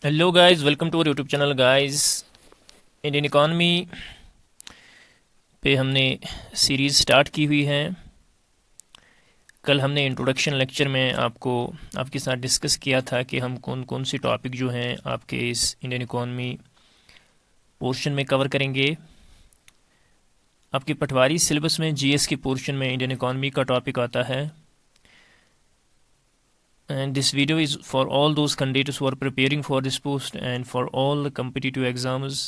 Hello guys, welcome to our YouTube channel guys. Indian economy पे हमने series start की हुई है। कल हमने इंट्रोडक्शन लेक्चर में आपके साथ डिस्कस किया था कि हम कौन कौन सी टॉपिक जो हैं आपके इस इंडियन इकॉनमी पोर्शन में कवर करेंगे। आपके पटवारी सिलेबस में जीएस के पोर्शन में इंडियन इकॉनमी का टॉपिक आता है। And this video is for all those candidates who are preparing for this post and for all the competitive exams.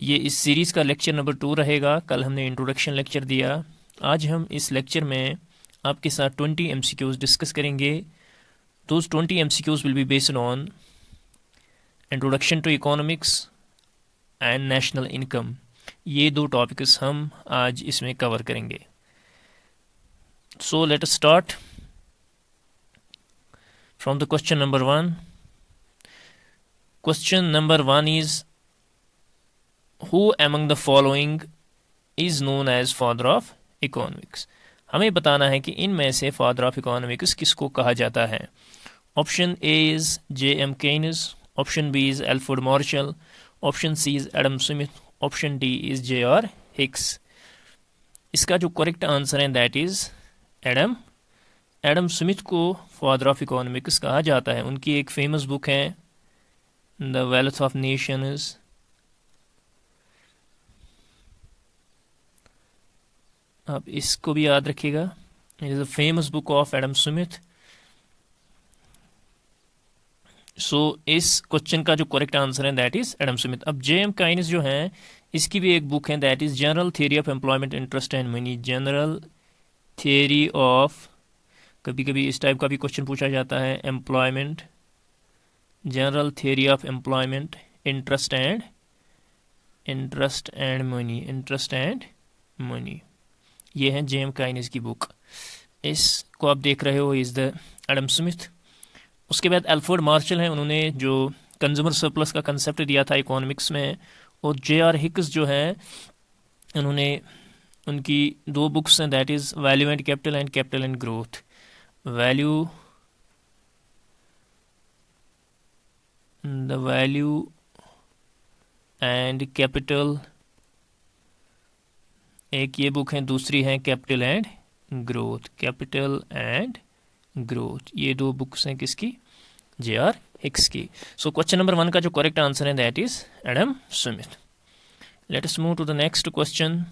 ये इस सीरीज़ का लेक्चर नंबर 2 रहेगा। कल हमने इंट्रोडक्शन लेक्चर दिया। आज हम इस लेक्चर में आपके साथ 20 MCQs डिस्कस करेंगे। Those 20 MCQs will be based on introduction to economics and national income. ये दो टॉपिक्स हम आज इसमें कवर करेंगे। So let us start from the question number 1। Question number 1 is Who among the following is known as father of economics? हमें बताना है कि इनमें से फादर ऑफ इकोनॉमिक्स किसको कहा जाता है। Option A is J.M. Keynes, option B is Alfred Marshall, option C is Adam Smith, option D is J.R. Hicks. इसका जो करेक्ट आंसर है दैट इज एडम स्मिथ को फादर ऑफ इकोनॉमिक्स कहा जाता है। उनकी एक फेमस बुक है द वेल्थ ऑफ नेशंस। आप इसको भी याद रखिएगा, it is a famous book of Adam Smith. So इस क्वेश्चन का जो करेक्ट आंसर है दैट इज एडम स्मिथ। अब J.M. Keynes जो है, इसकी भी एक बुक है that is general Theory of Employment, Interest and money. General Theory of, कभी कभी इस टाइप का भी क्वेश्चन पूछा जाता है, employment, general Theory of Employment, Interest and money. ये है J.M. Keynes की बुक। इसको आप देख रहे हो इज़ द एडम स्मिथ। उसके बाद एल्फ्रेड मार्शल हैं, उन्होंने जो कंज्यूमर सरप्लस का कंसेप्ट दिया था इकोनॉमिक्स में। और J.R. हिक्स जो है, उन्होंने उनकी दो बुक्स हैं that is value and capital and growth. Value and capital एक ये बुक है, दूसरी है कैपिटल एंड ग्रोथ। ये दो बुक्स हैं किसकी? J.R. हिक्स की। सो क्वेश्चन नंबर 1 का जो करेक्ट आंसर है that is Adam Smith. Let us move to the next question.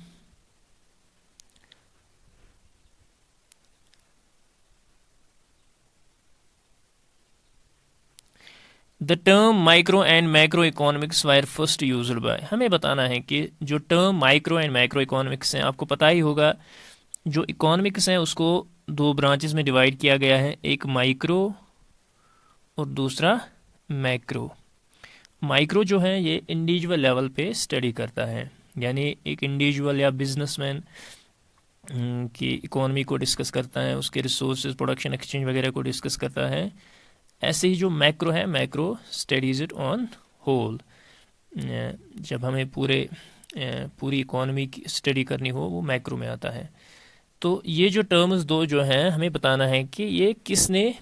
The term micro and macro economics were first used by. हमें बताना है कि जो term micro and macro economics हैं, आपको पता ही होगा जो इकोनॉमिक्स है उसको दो ब्रांचेस में डिवाइड किया गया है, एक माइक्रो और दूसरा मैक्रो। माइक्रो जो है ये इंडिविजुअल लेवल पे स्टडी करता है, यानी एक इंडिविजुअल या बिजनेसमैन की इकोनॉमी को डिस्कस करता है, उसके रिसोर्सेज, प्रोडक्शन, एक्सचेंज वगैरह को डिस्कस करता है। ऐसे ही जो मैक्रो है, macro studies it on whole. जब हमें पूरी इकोनॉमी की स्टडी करनी हो वो मैक्रो में आता है। तो ये जो टर्म्स दो जो हैं, हमें बताना है कि ये किसने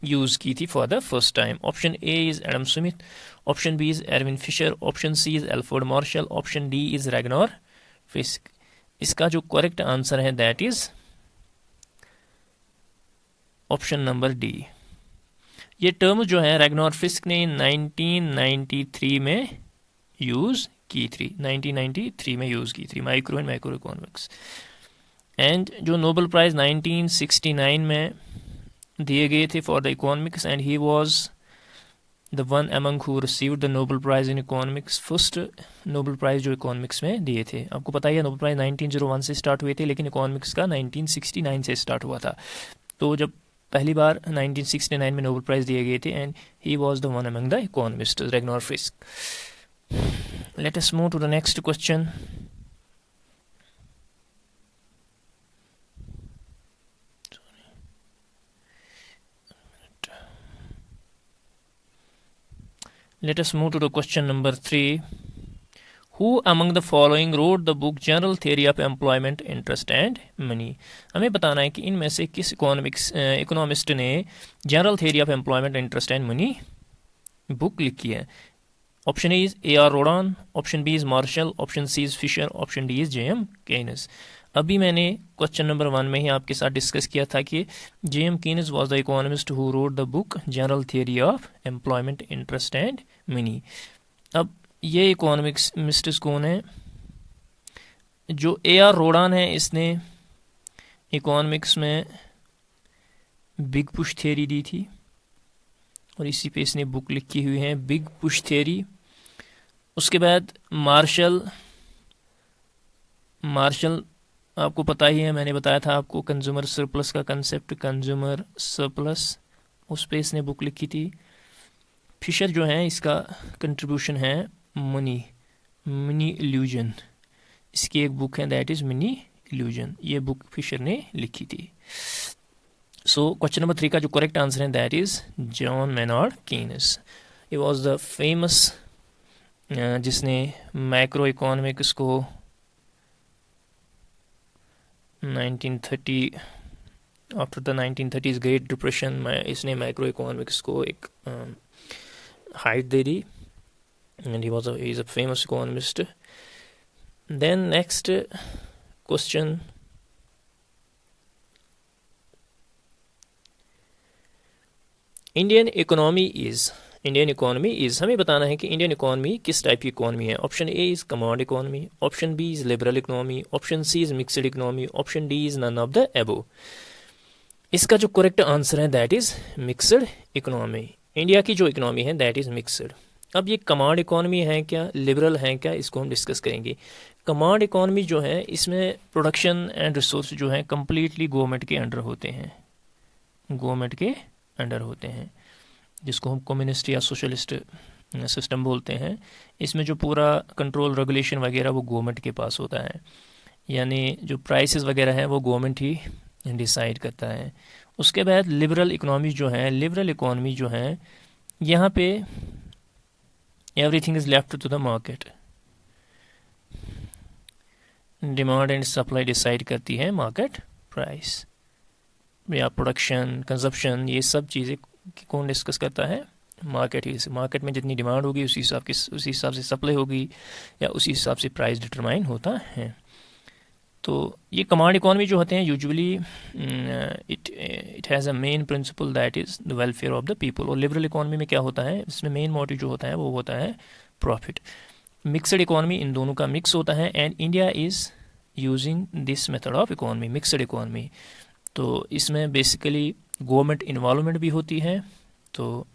यूज़ की थी for the first time. Option A is Adam Smith, option B is Erwin Fisher, option C is Alfred Marshall, option D is Ragnar Frisch. इसका जो करेक्ट आंसर है that is option number D. ये term जो है रैग्नार फिस्क ने 1993 में use की थी, 1993 में यूज़ की थी, micro and macro economics. And जो नोबेल प्राइज़ 1969 में दिए गए थे for the economics, and he was the one among who received the Nobel prize in economics. First Nobel prize जो इकोनॉमिक्स में दिए थे। आपको पता ही है नोबेल प्राइज़ 1901 से स्टार्ट हुए थे, लेकिन इकोनॉमिक्स का 1969 से स्टार्ट हुआ था। तो जब पहली बार 1969 में नोबेल प्राइज़ दिए गए थे, and he was the one among the economist Ragnar Frisch. Let us move to the next question. Let us move to the question number 3. Who among the following wrote the book General Theory of Employment Interest and Money. हमें बताना है कि इनमें से किस economist ने General Theory of Employment Interest and Money book लिखी है। Option A is A.R. Rodan, option B is martial, option C is Fisher, option D is J.M. Keynes. अभी मैंने क्वेश्चन नंबर 1 में ही आपके साथ डिस्कस किया था कि J.M. Kaynes was the economist who wrote the book General Theory of Employment Interest and money. अब ये इकोनॉमिस्ट कौन है? जो A.R. रोडान है, इसने इकोनॉमिक्स में बिग पुश थियरी दी थी और इसी पे इसने बुक लिखी हुई है, बिग पुश थियरी। उसके बाद मार्शल आपको पता ही है, मैंने बताया था आपको कंज्यूमर सरप्लस का कंसेप्ट, कंज्यूमर सरप्लस, उस पे इसने बुक लिखी थी। फिशर जो है, इसका कंट्रीब्यूशन है मनी इल्यूजन, इसकी एक बुक है दैट इज मनी इल्यूजन, ये बुक फिशर ने लिखी थी। सो क्वेश्चन नंबर 3 का जो करेक्ट आंसर है that is John Maynard Kaynes. He was the famous जिसने मैक्रो इकोनॉमिक्स को 1930 after the 1930s great depression में इसने मैक्रो इकोनॉमिक्स को एक हाइट दे दी and he is a famous economist. Then next question, Indian economy is, हमें बताना है कि इंडियन इकोनॉमी किस टाइप की इकोनॉमी है। Option A is command economy, option B is liberal economy, option C is mixed economy, option D is none of the above. इसका जो correct answer है that is mixed economy. India की जो economy है that is mixed. अब ये command economy है क्या, लिबरल है क्या, इसको हम डिस्कस करेंगे। कमांड इकोनॉमी जो है, इसमें प्रोडक्शन एंड रिसोर्स जो है कंप्लीटली गवर्नमेंट के अंडर होते हैं, जिसको हम कम्युनिस्ट या सोशलिस्ट सिस्टम बोलते हैं। इसमें जो पूरा कंट्रोल रेगुलेशन वगैरह वो गवर्नमेंट के पास होता है, यानी जो प्राइसेस वगैरह हैं वो गवर्नमेंट ही डिसाइड करता है। उसके बाद लिबरल इकोनॉमी जो है, यहाँ पे everything is left to the market, demand and supply decide करती है मार्केट प्राइस या प्रोडक्शन, कंजप्शन, ये सब चीज़ें कौन डिस्कस करता है? मार्केट ही। मार्केट में जितनी डिमांड होगी उसी हिसाब से सप्लाई होगी या उसी हिसाब से प्राइस डिटरमाइन होता है। तो ये कमांड इकोनॉमी जो होते हैं usually it has a main principal that is the welfare of the people. और लिबरल इकोनॉमी में क्या होता है, इसमें मेन मोटिव जो होता है वो होता है प्रॉफिट। मिक्सड इकोनॉमी इन दोनों का मिक्स होता है and India is using this method of economy, mixed economy. तो इसमें बेसिकली गवर्नमेंट इन्वॉल्वमेंट भी होती है, तो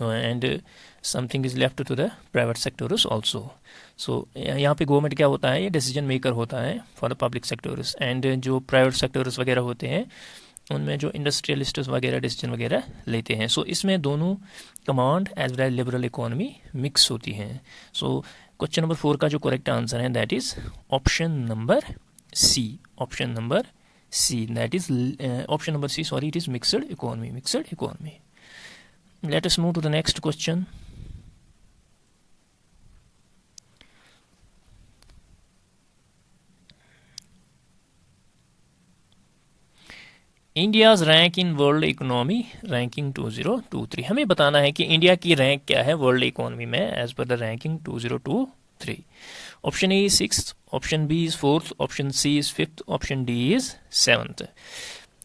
and something is left to the private sectors also. So यहाँ पे गवर्नमेंट क्या होता है, ये डिसीजन मेकर होता है for the public sectors, and जो प्राइवेट सेक्टर्स वगैरह होते हैं उनमें जो इंडस्ट्रियलिस्ट वगैरह डिसीजन वगैरह लेते हैं। सो इसमें दोनों command as well as liberal economy mix होती हैं। सो क्वेश्चन नंबर 4 का जो करेक्ट आंसर है that is option number C, that is option number C, sorry, it is mixed economy. Let us move to the next question. India's rank in world economy ranking 2023। हमें बताना है कि India की rank क्या है world economy में as per the ranking 2023। Option A is 6th, option B is 4th, option C is 5th, option D is 7th।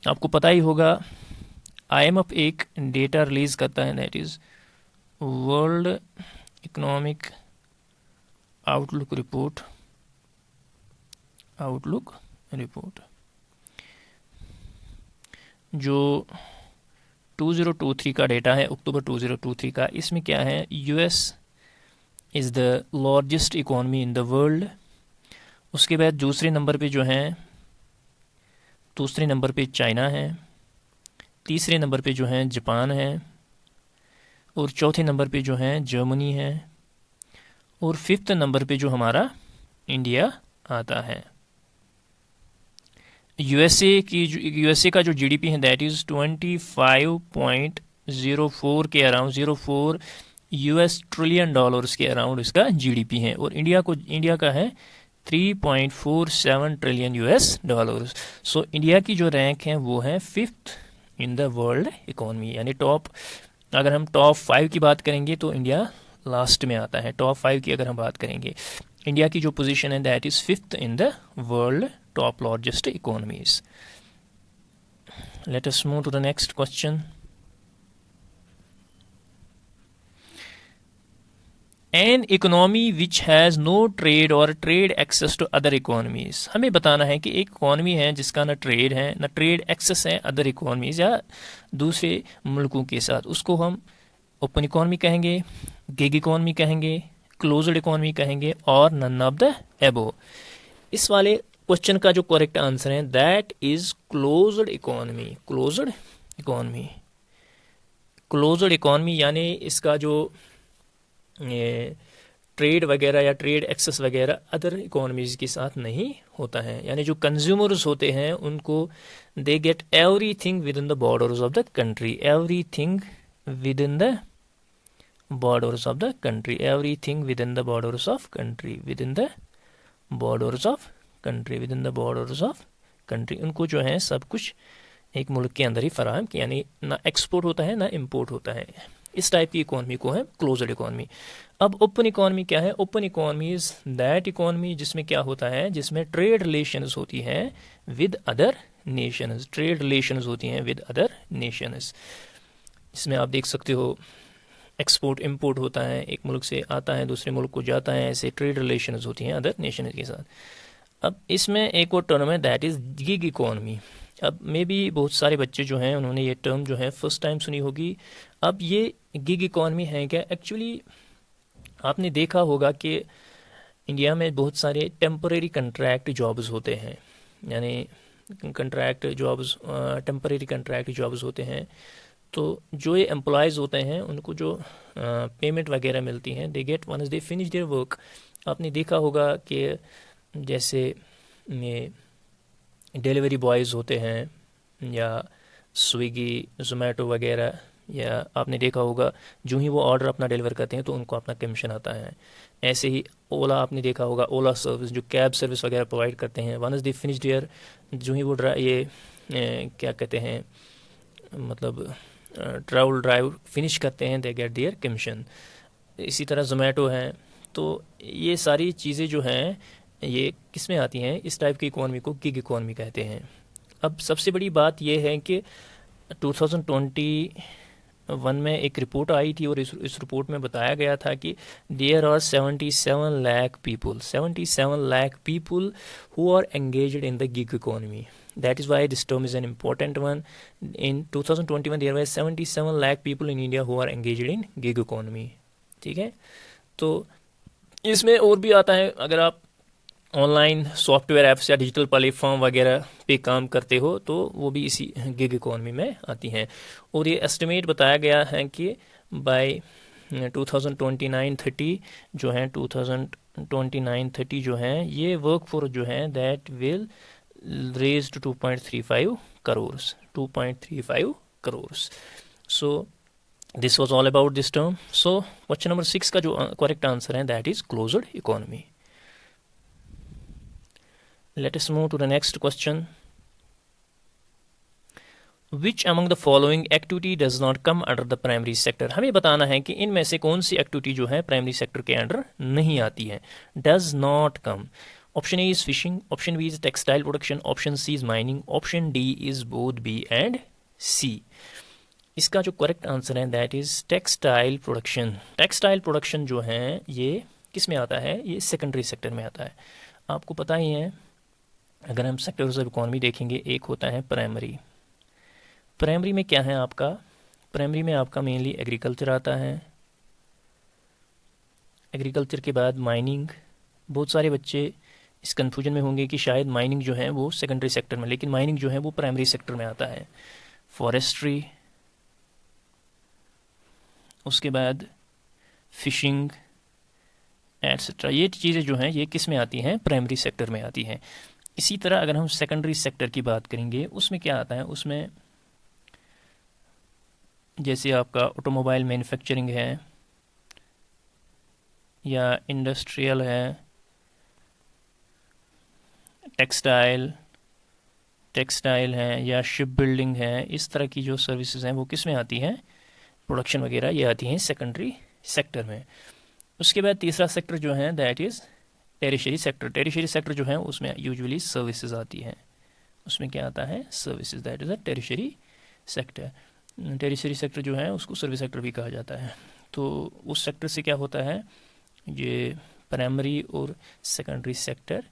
आपको पता ही होगा IMF एक डेटा रिलीज करता है that is world economic outlook report. जो 2023 का डेटा है, अक्टूबर 2023 का, इसमें क्या है, US is the largest economy in the world. उसके बाद दूसरे नंबर पे चाइना है, तीसरे नंबर पे जो है जापान है, और चौथे नंबर पे जो है जर्मनी है, और 5th नंबर पे जो हमारा इंडिया आता है। यूएसए का जो GDP है दैट इज़ 25.04 के अराउंड, 04 US ट्रिलियन डॉलर्स के अराउंड इसका जीडीपी है, और इंडिया का है 3.47 trillion US dollars. So India की जो रैंक है वो है 5th in the world economy, यानी अगर हम टॉप 5 की बात करेंगे तो इंडिया लास्ट में आता है। टॉप 5 की अगर हम बात करेंगे, इंडिया की जो पोजीशन है that is 5th in the world top largest economies. Let us move to the next question. An economy which has no trade or trade access to other economies. हमें बताना है कि एक इकोनॉमी है जिसका ना ट्रेड है ना ट्रेड एक्सेस है अदर इकोनॉमीज या दूसरे मुल्कों के साथ, उसको हम ओपन इकोनॉमी कहेंगे, गिग इकोनॉमी कहेंगे, क्लोज्ड इकोनॉमी कहेंगे, और नन ऑफ द एबो। इस वाले क्वेश्चन का जो करेक्ट आंसर है that is closed economy. Closed economy, closed economy यानी इसका जो ट्रेड वगैरह या ट्रेड एक्सेस वगैरह अदर इकोनॉमीज के साथ नहीं होता है, यानी जो कंज्यूमर्स होते हैं उनको they get everything with in the borders of the country, everything with in the borders of the country, everything within the borders of country, within the borders of country, within the borders of country। उनको जो है सब कुछ एक मुल्क के अंदर ही फराहम किया, यानी ना एक्सपोर्ट होता है ना इम्पोर्ट होता है। इस टाइप की इकोनॉमी को है क्लोज्ड इकोनॉमी। अब ओपन इकोनॉमी क्या है? Open economy is that economy जिसमें क्या होता है, जिसमें ट्रेड रिलेशंस होती हैं with other Nations, trade relations होती हैं विद अदर नेशंस। इसमें आप देख सकते हो एक्सपोर्ट इम्पोर्ट होता है, एक मुल्क से आता है दूसरे मुल्क को जाता है, ऐसे ट्रेड रिलेशंस होती हैं अदर नेशन के साथ। अब इसमें एक और टर्म है दैट इज़ गिग इकोनॉमी। अब मे बी बहुत सारे बच्चे जो हैं उन्होंने ये टर्म जो है फर्स्ट टाइम सुनी होगी। अब ये गिग इकोनॉमी है क्या? एक्चुअली आपने देखा होगा कि इंडिया में बहुत सारे टेम्परेरी कंट्रैक्ट जॉब्स होते हैं, यानी contract jobs, temporary contract jobs होते हैं। तो जो ये एम्प्लॉयज़ होते हैं उनको जो पेमेंट वगैरह मिलती हैं, they get once they finish their work. आपने देखा होगा कि जैसे ये डिलीवरी बॉयज़ होते हैं या स्विगी जोमेटो वगैरह, या आपने देखा होगा जो ही वो ऑर्डर अपना डिलीवर करते हैं तो उनको अपना कमीशन आता है। ऐसे ही ओला, आपने देखा होगा ओला सर्विस जो कैब सर्विस वगैरह प्रोवाइड करते हैं, वंस दे फिनिश देयर, जो ही वो क्या कहते हैं, मतलब ट्रैवल ड्राइव फिनिश करते हैं, दे गेट देयर कमीशन। इसी तरह जोमेटो है। तो ये सारी चीज़ें जो हैं ये किस में आती हैं? इस टाइप की इकोनॉमी को गिग इकोनॉमी कहते हैं। अब सबसे बड़ी बात यह है कि 2021 में एक रिपोर्ट आई थी और इस रिपोर्ट में बताया गया था कि there are 77 lakh people, 77 lakh people who are engaged in the gig economy. That is why this term is an important one. In 2021 there were 77 lakh people in India who are engaged in gig economy। ठीक है, तो इसमें और भी आता है, अगर आप ऑनलाइन सॉफ्टवेयर ऐप्स या डिजिटल प्लेटफॉर्म वगैरह पे काम करते हो तो वो भी इसी गिग इकोनॉमी में आती हैं। और ये एस्टिमेट बताया गया है कि बाय 2029-30 जो है 2029-30 जो है ये वर्क फोर्स जो है that will raised to 2.35 crores, 2.35 crores. So this was all about this term. So question number 6 का जो correct answer है that is closed economy. Let us move to the next question. Which among the following activity does not come under the primary sector? हमें बताना है कि इनमें से कौन सी एक्टिविटी जो है प्राइमरी सेक्टर के अंडर नहीं आती है। does not come. Option A is fishing, option B is textile production, option C is mining, option D is both B and C. इसका जो करेक्ट आंसर है that is textile production. Textile production जो है ये किस में आता है? ये सेकेंडरी सेक्टर में आता है। आपको पता ही है, अगर हम सेक्टर्स ऑफ इकोनॉमी देखेंगे, एक होता है प्राइमरी। प्राइमरी में क्या है आपका? प्राइमरी में आपका मेनली एग्रीकल्चर आता है। एग्रीकल्चर के बाद माइनिंग। बहुत सारे बच्चे इस कंफ्यूजन में होंगे कि शायद माइनिंग जो है वो सेकेंडरी सेक्टर में, लेकिन माइनिंग जो है वो प्राइमरी सेक्टर में आता है। फॉरेस्ट्री, उसके बाद फिशिंग एट्सेट्रा, ये चीज़ें जो हैं ये किस में आती हैं? प्राइमरी सेक्टर में आती हैं। इसी तरह अगर हम सेकेंडरी सेक्टर की बात करेंगे उसमें क्या आता है? उसमें जैसे आपका ऑटोमोबाइल मैन्युफैक्चरिंग है, या इंडस्ट्रियल है, टेक्सटाइल है, या शिप बिल्डिंग है, इस तरह की जो सर्विसेज हैं वो किस में आती हैं, प्रोडक्शन वगैरह ये आती हैं सेकेंडरी सेक्टर में। उसके बाद तीसरा सेक्टर जो है that is tertiary sector. Tertiary sector जो है उसमें यूजुअली सर्विसेज आती हैं, उसमें क्या आता है, services, that is a tertiary sector. Tertiary sector जो है उसको सर्विस सेक्टर भी कहा जाता है। तो उस सेक्टर से क्या होता है, ये प्राइमरी और सेकेंडरी सेक्टर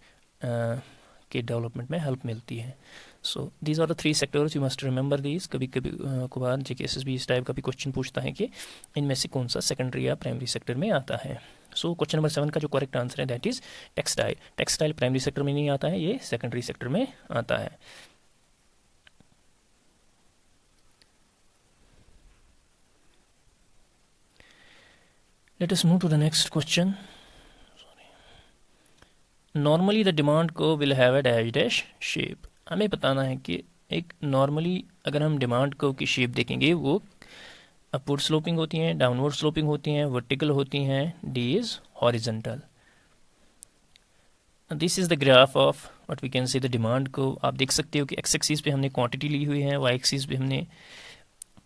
के डेवलपमेंट में हेल्प मिलती है। So these are the three sectors, you must remember these. कभी कभी कभार JKSSB इस टाइप का भी क्वेश्चन पूछता है कि इनमें से कौन सा सेकेंडरी या प्राइमरी सेक्टर में आता है। सो क्वेश्चन नंबर 7 का जो करेक्ट आंसर है that is textile. Textile primary sector में नहीं आता है, ये सेकेंडरी सेक्टर में आता है। Let us move to the next question. Normally the demand curve will have a dash dash shape. हमें बताना है कि एक नॉर्मली अगर हम डिमांड कर्व की शेप देखेंगे वो अपवर्ड स्लोपिंग होती हैं, डाउनवर्ड स्लोपिंग होती हैं, वर्टिकल होती हैं, D is horizontal. This is the graph of what we can say the demand curve. आप देख सकते हो कि एक्स एक्सिस पे हमने क्वांटिटी ली हुई है, वाई एक्सिस पे हमने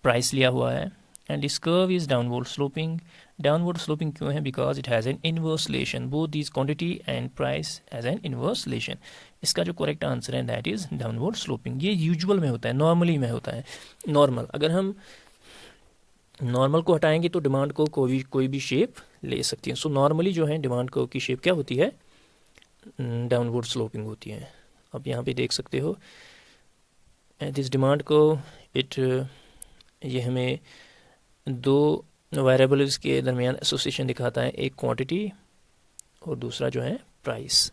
प्राइस लिया हुआ है, and this curve is downward sloping. Downward sloping क्यों है, because it has an inverse relation, both this quantity and price has an inverse relation. इसका जो करेक्ट आंसर है दैट इज डाउनवर्ड स्लोपिंग। ये यूजुअल में होता है, नॉर्मली में होता है। नॉर्मल, अगर हम नॉर्मल को हटाएंगे तो डिमांड को कोई भी शेप ले सकती है। सो नॉर्मली जो है डिमांड कर्व की शेप क्या होती है, डाउनवर्ड स्लोपिंग होती है। आप यहाँ पे देख सकते हो दिस डिमांड कर्व, ये हमें दो वेरिएबल्स के दरमियान एसोसिएशन दिखाता है, एक क्वांटिटी और दूसरा जो है price.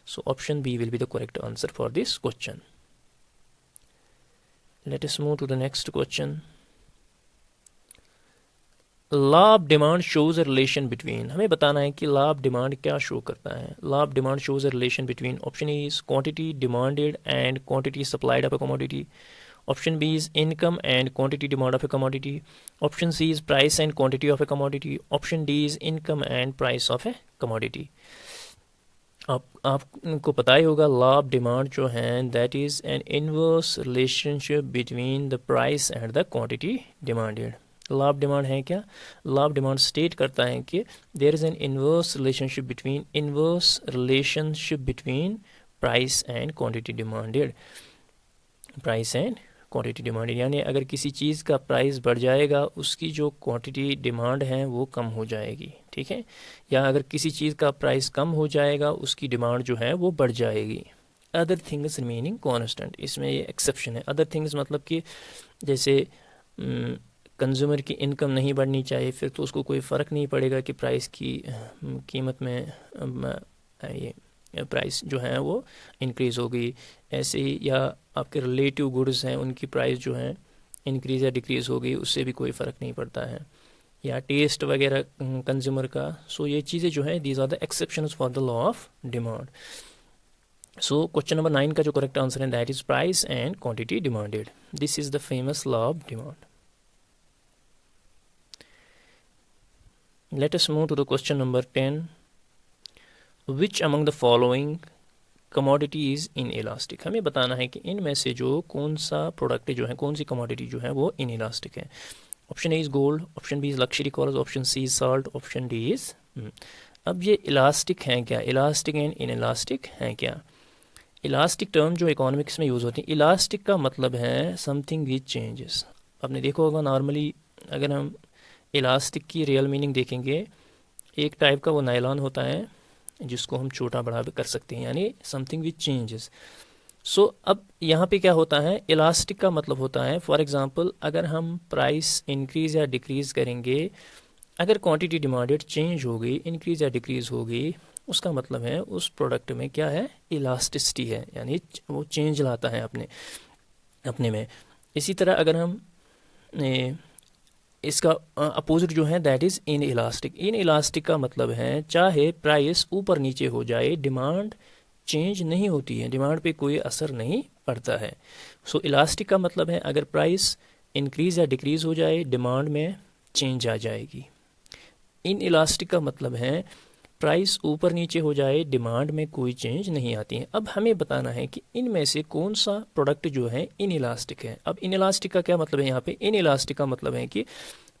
So option B will be the correct answer for this question. Let us move to the next question. Law of demand shows a relation between. हमें बताना है कि लॉ ऑफ डिमांड क्या शो करता है। Law of demand shows a relation between, option A is quantity demanded and quantity supplied of a commodity, option B is income and quantity demand of a commodity, option C is price and quantity of a commodity, option D is income and price of a commodity। आपको पता ही होगा law of demand जो है that is an inverse relationship between the price and the quantity demanded. Law of demand है क्या, law of demand state करता है कि there is an inverse relationship between price and quantity demanded, price and quantity demanded. यानी अगर किसी चीज़ का price बढ़ जाएगा उसकी जो क्वांटिटी डिमांड है वो कम हो जाएगी, ठीक है, या अगर किसी चीज़ का प्राइस कम हो जाएगा उसकी डिमांड जो है वो बढ़ जाएगी। अदर थिंग्स रिमेनिंग कॉन्स्टेंट, इसमें ये एक्सेप्शन है। अदर थिंग्स मतलब कि जैसे कंज्यूमर की इनकम नहीं बढ़नी चाहिए, फिर तो उसको कोई फ़र्क नहीं पड़ेगा कि प्राइस की कीमत में ये प्राइस जो है वो इंक्रीज़ होगी। ऐसे ही या आपके रिलेटिव गुड्स हैं उनकी प्राइस जो है इंक्रीज़ या डिक्रीज़ होगी, उससे भी कोई फ़र्क नहीं पड़ता है, या टेस्ट वगैरह कंज्यूमर का। सो ये चीज़ें जो है these are the exceptions for the law of demand. So question number 9 का जो करेक्ट आंसर है that is price and quantity demanded. This is the famous law of demand. Let us move to the question number 10। Which among the following commodity is inelastic. हमें बताना है कि इनमें से जो कौन सा प्रोडक्ट जो है, कौन सी कमोडिटी जो है वो इन इलास्टिक है। Option A is gold, option B is luxury cars, option C is salt, option D is अब ये इलास्टिक हैं क्या, इलास्टिक एंड इन इलास्टिक हैं क्या। इलास्टिक टर्म जो इकोनॉमिक्स में यूज़ होती है, इलास्टिक का मतलब है समथिंग विच चेंजेस। आपने देखा होगा नॉर्मली अगर हम इलास्टिक की रियल मीनिंग देखेंगे, एक टाइप का वो नायलॉन होता है जिसको हम छोटा बड़ा भी कर सकते हैं, यानी समथिंग विच चेंजेस। सो अब यहाँ पे क्या होता है, इलास्टिक का मतलब होता है फॉर एग्जांपल अगर हम प्राइस इंक्रीज़ या डिक्रीज़ करेंगे, अगर क्वांटिटी डिमांडेड चेंज हो गई, इंक्रीज़ या डिक्रीज़ हो गई, उसका मतलब है उस प्रोडक्ट में क्या है, इलास्टिसिटी है, यानी वो चेंज लाता है अपने में। इसी तरह अगर हम इसका अपोजिट जो है that is in elastic. In elastic का मतलब है चाहे प्राइस ऊपर नीचे हो जाए डिमांड चेंज नहीं होती है, डिमांड पे कोई असर नहीं पड़ता है। सो इलास्टिक का मतलब है अगर प्राइस इंक्रीज़ या डिक्रीज़ हो जाए डिमांड में चेंज आ जाएगी। इन इलास्टिक का मतलब है प्राइस ऊपर नीचे हो जाए, डिमांड में कोई चेंज नहीं आती है। अब हमें बताना है कि इनमें से कौन सा प्रोडक्ट जो है इनइलास्टिक है। अब इनइलास्टिक का क्या मतलब है यहाँ पे? इनइलास्टिक का मतलब है कि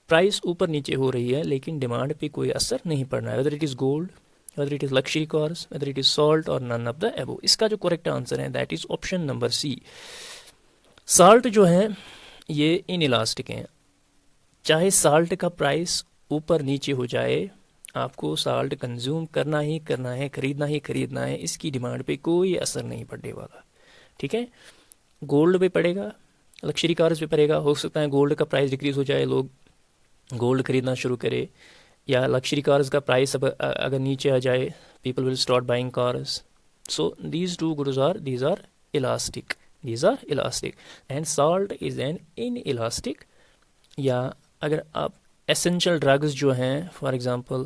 प्राइस ऊपर नीचे हो रही है लेकिन डिमांड पे कोई असर नहीं पड़ रहा है, whether it is gold, whether it is luxury cars, whether it is salt और नन ऑफ द एबो। इसका जो करेक्ट आंसर है that is option number C. Salt जो है ये इनइलास्टिक हैं, चाहे साल्ट का प्राइस ऊपर नीचे हो जाए, आपको साल्ट कंज्यूम करना ही करना है, खरीदना ही खरीदना है, इसकी डिमांड पे कोई असर नहीं पड़ने वाला। ठीक है, गोल्ड पे पड़ेगा, लक्जरी कार्स पे पड़ेगा। हो सकता है गोल्ड का प्राइस डिक्रीज हो जाए, लोग गोल्ड खरीदना शुरू करे, या लक्जरी कार्स का प्राइस अगर नीचे आ जाए, people will start buying cars. So these two goods are elastic, these are elastic and salt is an inelastic. या अगर आप एसेंशियल ड्रग्स जो हैं, फॉर एग्जांपल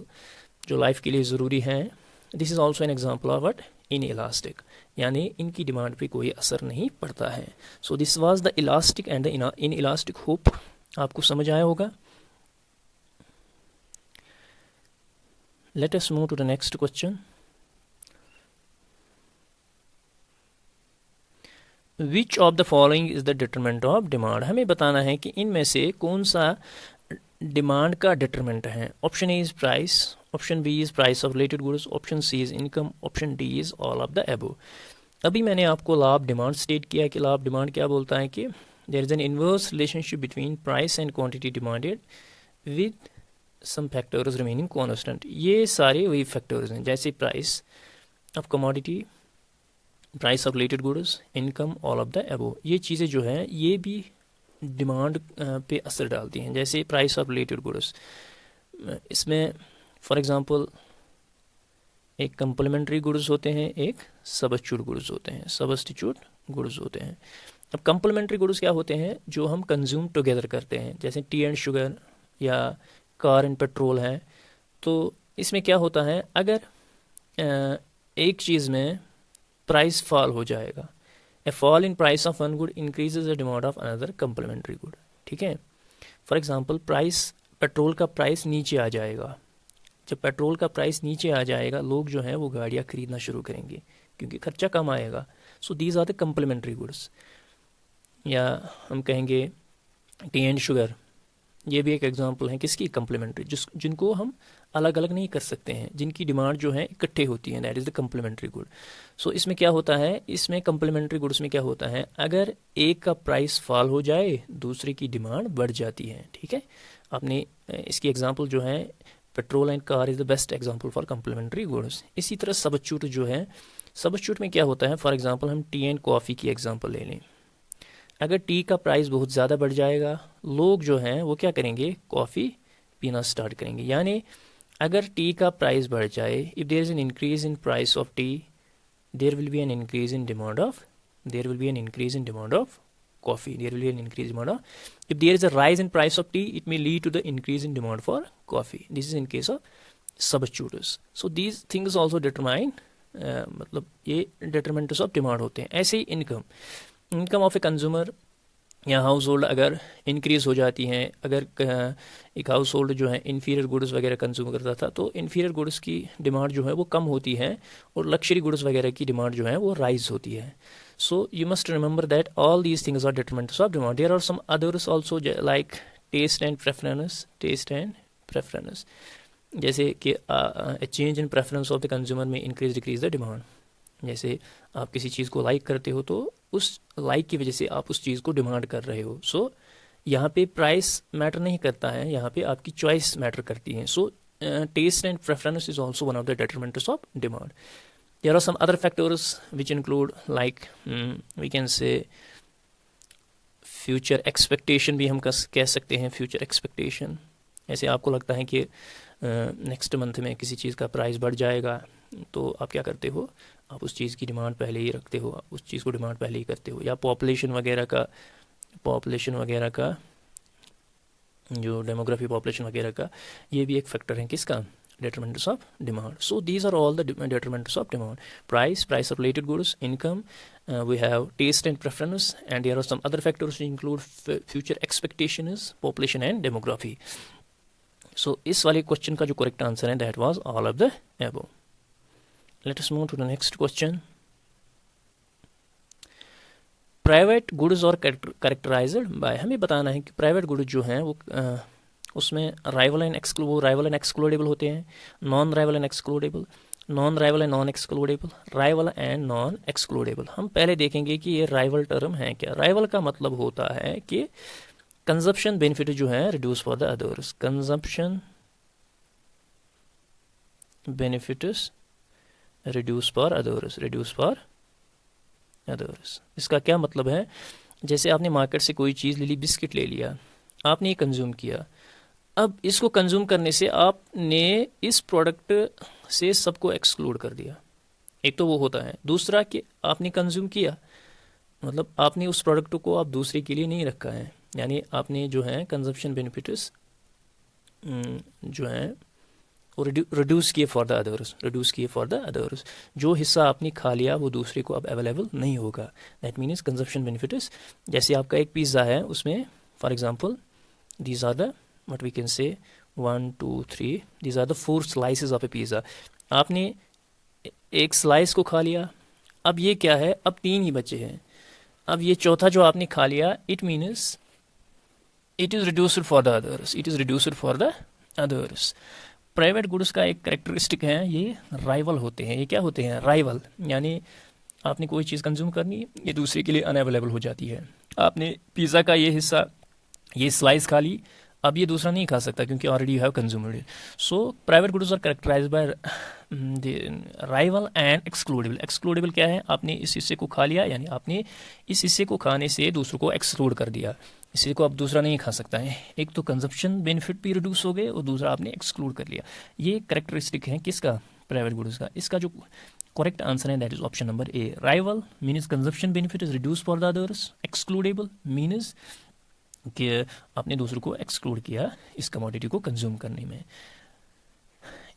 जो लाइफ के लिए ज़रूरी हैं, this is also an example of what? Inelastic, यानी इनकी डिमांड पे कोई असर नहीं पड़ता है। So this was the elastic and the inelastic. Hope आपको समझ आया होगा। Let us move to the next question. Which of the following is the determinant of demand? हमें बताना है कि इनमें से कौन सा डिमांड का डिटरमिनेंट है। Option A is price, option B is price of related goods, option C is income, option D is all of the above. अभी मैंने आपको लॉ ऑफ डिमांड स्टेट किया कि लॉ ऑफ डिमांड क्या बोलता है कि there is an inverse relationship between price and quantity demanded with some factors remaining constant. ये सारे वही फैक्टर्स हैं जैसे price of commodity, price of related goods, income, all of the above. ये चीज़ें जो हैं ये भी डिमांड पे असर डालती हैं। जैसे प्राइस ऑफ रिलेटेड गुड्स, इसमें फॉर एग्जांपल एक कंप्लीमेंट्री गुड्स होते हैं, एक सब्स्टिट्यूट गुड्स होते हैं, सब्स्टिट्यूट गुड्स होते हैं। अब कंप्लीमेंट्री गुड्स क्या होते हैं? जो हम कंज्यूम टुगेदर करते हैं, जैसे टी एंड शुगर या कार एंड पेट्रोल है। तो इसमें क्या होता है, अगर एक चीज़ में प्राइस फॉल हो जाएगा, a fall in price of one good increases the demand of another complementary good. ठीक है, फॉर एग्जांपल प्राइस, पेट्रोल का प्राइस नीचे आ जाएगा। जब पेट्रोल का प्राइस नीचे आ जाएगा, लोग जो हैं वो गाड़ियाँ खरीदना शुरू करेंगे क्योंकि खर्चा कम आएगा। So these are the complementary goods. या हम कहेंगे टी एंड शुगर, ये भी एक एग्जांपल है किसकी? कंप्लीमेंट्री, जिनको हम अलग अलग नहीं कर सकते हैं, जिनकी डिमांड जो है इकट्ठे होती है, that is the complementary good. So इसमें क्या होता है, इसमें कंप्लीमेंट्री गुड्स में क्या होता है, अगर एक का प्राइस फॉल हो जाए दूसरे की डिमांड बढ़ जाती है। ठीक है, आपने इसकी एग्जांपल जो है petrol and car is the best example for complementary goods. इसी तरह सब्स्टिट्यूट जो है, सब्स्टिट्यूट में क्या होता है, फॉर एग्जांपल हम टी एंड कॉफ़ी की एग्जांपल ले लें। अगर टी का प्राइस बहुत ज़्यादा बढ़ जाएगा, लोग जो हैं वो क्या करेंगे, कॉफ़ी पीना स्टार्ट करेंगे। यानी अगर टी का प्राइस बढ़ जाए, if there is an increase in price of tea, there will be an increase in demand of, there will be an increase in demand of coffee, there will be an increase in demand of. If there is a rise in price of tea, it may lead to the increase in demand for coffee. This is in case of substitutes. So these things also determine, मतलब ये determinants of demand होते हैं। ऐसे ही income of a consumer या house hold अगर increase हो जाती हैं, अगर एक हाउस होल्ड जो है इन्फीरियर गुड्स वगैरह कंज्यूम करता था तो इन्फीरियर गुड्स की डिमांड जो है वो कम होती है और लग्जरी गुड्स वगैरह की डिमांड जो है वो राइज होती है। So you must remember that all these things are determinants of demand. There are some others also like taste and preference, taste and preference, जैसे कि change in preference of the consumer में increase decrease the demand. जैसे आप किसी चीज़ को like करते हो तो उस लाइक की वजह से आप उस चीज़ को डिमांड कर रहे हो। सो यहाँ पे प्राइस मैटर नहीं करता है, यहाँ पे आपकी चॉइस मैटर करती है। So taste and preference is also one of the determinants of demand. There are some other factors which include like we can say future expectation भी हम कह सकते हैं। फ्यूचर एक्सपेक्टेशन, ऐसे आपको लगता है कि नेक्स्ट मंथ में किसी चीज़ का प्राइस बढ़ जाएगा तो आप क्या करते हो, आप उस चीज़ की डिमांड पहले ही रखते हो, उस चीज़ को डिमांड पहले ही करते हो। या पॉपुलेशन वगैरह का जो डेमोग्राफी पॉपुलेशन वगैरह का, ये भी एक फैक्टर है किसका, determinants of demand. So these are all the determinants of demand. Price of related goods, income, we have taste and preference, and there are some other factors which include future expectations, population and demography. So इस वाले question का जो correct answer है that was all of the above. Let us move to the next question. Private goods are characterized by, हमें बताना है कि private goods जो हैं वो उसमें राइवल एंड एक्सक्लूडेबल होते हैं, non rival and excludable, non rival and non excludable, rival and non excludable. हम पहले देखेंगे कि ये राइवल टर्म है क्या. राइवल का मतलब होता है कि कंजप्शन बेनिफिट जो है reduce for the others, consumption benefits reduce for others, reduce for others. इसका क्या मतलब है, जैसे आपने मार्केट से कोई चीज़ ले ली, बिस्किट ले लिया, आपने ये कंज्यूम किया. अब इसको कंज्यूम करने से आपने इस प्रोडक्ट से सबको एक्सक्लूड कर दिया. एक तो वो होता है. दूसरा कि आपने कंज्यूम किया, मतलब आपने उस प्रोडक्ट को आप दूसरे के लिए नहीं रखा है, यानी आपने जो है कंजप्शन बेनिफिट्स जो हैं वो रिड्यूस किए फॉर द अदर्स, रिड्यूस किए फॉर द अदर्स. जो हिस्सा आपने खा लिया वो दूसरे को अब अवेलेबल नहीं होगा. That means consumption benefits. जैसे आपका एक पिज़्ज़ा है, उसमें for example these are the what we can say 1 2 3 these are the 4 slices of a pizza. आपने एक स्लाइस को खा लिया, अब ये क्या है, अब 3 ही बचे हैं. अब ये चौथा जो आपने खा लिया, it means it is reduced for the others, it is reduced for the others. Private goods का एक करेक्टरिस्टिक है, ये राइवल होते हैं. ये क्या होते हैं, राइवल. यानी आपने कोई चीज़ कंज्यूम करनी, ये दूसरे के लिए अनअवेलेबल हो जाती है. आपने पिज़्ज़ा का ये हिस्सा, ये स्लाइस खा ली, अब ये दूसरा नहीं खा सकता क्योंकि already you have consumed it. So private goods are characterized by rival and excludable. Excludable क्या है, आपने इस हिस्से को खा लिया, यानी आपने इस हिस्से को खाने से दूसरों को एक्सक्लूड कर दिया, इसी को अब दूसरा नहीं खा सकता है. एक तो कंजप्शन बेनिफिट भी रिड्यूस हो गए और दूसरा आपने एक्सक्लूड कर लिया. ये कैरेक्टरिस्टिक है किसका, प्राइवेट गुड्स का. इसका जो करेक्ट आंसर है that is option number A. Rival means consumption benefit is reduce for the others. Excludable means कि आपने दूसरों को एक्सक्लूड किया इस कमोडिटी को कंज्यूम करने में.